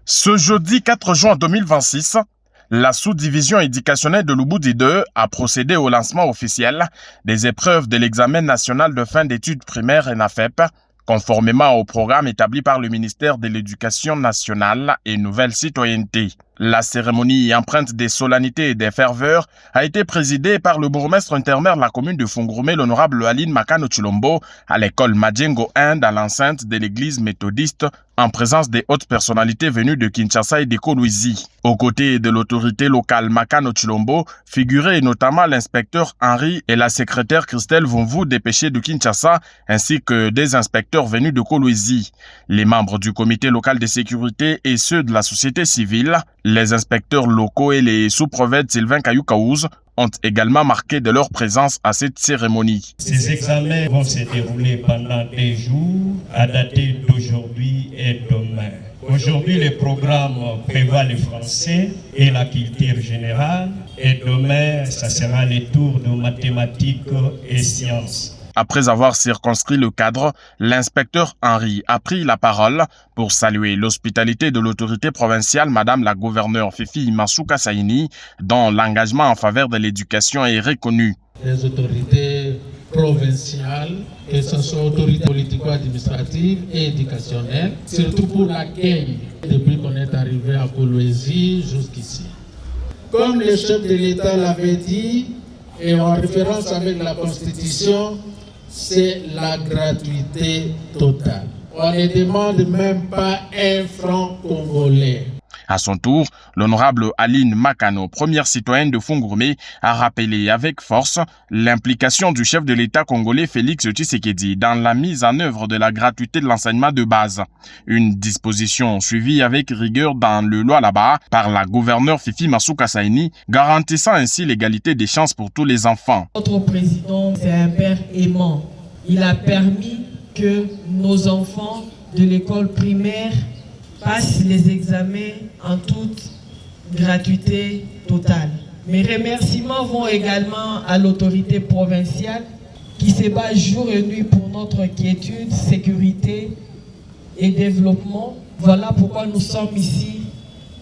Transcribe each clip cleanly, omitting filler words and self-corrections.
Ce jeudi 4 juin 2026, la sous-division éducationnelle de Lubudi 2 a procédé au lancement officiel des épreuves de l'examen national de fin d'études primaires ENAFEP, conformément au programme établi par le ministère de l'Éducation nationale et Nouvelle Citoyenneté. La cérémonie empreinte des solennités et des ferveurs a été présidée par le bourgmestre intermaire de la commune de Fungurume, l'honorable Aline Makano Chilombo, à l'école Madjengo 1 dans l'enceinte de l'église méthodiste, en présence des hautes personnalités venues de Kinshasa et de Kolwezi. Aux côtés de l'autorité locale Makano Chilombo, figuraient notamment l'inspecteur Henri et la secrétaire Christelle Vumvu dépêchés de Kinshasa, ainsi que des inspecteurs venus de Kolwezi. Les membres du comité local de sécurité et ceux de la société civile, les inspecteurs locaux et les sous-prophètes Sylvain Kayoukaouz ont également marqué de leur présence à cette cérémonie. Ces examens vont se dérouler pendant 2 jours, à dater d'aujourd'hui et demain. Aujourd'hui, le programme prévoit le français et la culture générale, et demain, ça sera le tour de mathématiques et sciences. Après avoir circonscrit le cadre, l'inspecteur Henri a pris la parole pour saluer l'hospitalité de l'autorité provinciale, Madame la gouverneure Fifi Masuka Saini, dont l'engagement en faveur de l'éducation est reconnu. Les autorités provinciales, que ce soit autorités politico-administratives et éducationnelles, surtout pour l'accueil depuis qu'on est arrivé à Kolwezi jusqu'ici. Comme le chef de l'État l'avait dit, et en référence avec la Constitution, c'est la gratuité totale. On ne demande même pas un franc congolais. À son tour, l'honorable Aline Makano, première citoyenne de Fungurume, a rappelé avec force l'implication du chef de l'État congolais Félix Tshisekedi dans la mise en œuvre de la gratuité de l'enseignement de base. Une disposition suivie avec rigueur dans le Lualaba par la gouverneure Fifi Masuka Saini, garantissant ainsi l'égalité des chances pour tous les enfants. Notre président, c'est un père aimant. Il a permis que nos enfants de l'école primaire passent les examens en toute gratuité totale. Mes remerciements vont également à l'autorité provinciale qui se bat jour et nuit pour notre quiétude, sécurité et développement. Voilà pourquoi nous sommes ici,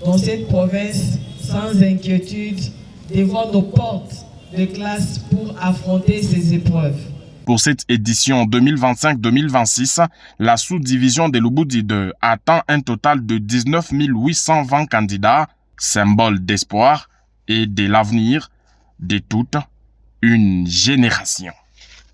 dans cette province, sans inquiétude, devant nos portes de classe pour affronter ces épreuves. Pour cette édition 2025-2026, la sous-division de Lubudi 2 attend un total de 19 820 candidats, symbole d'espoir et de l'avenir de toute une génération.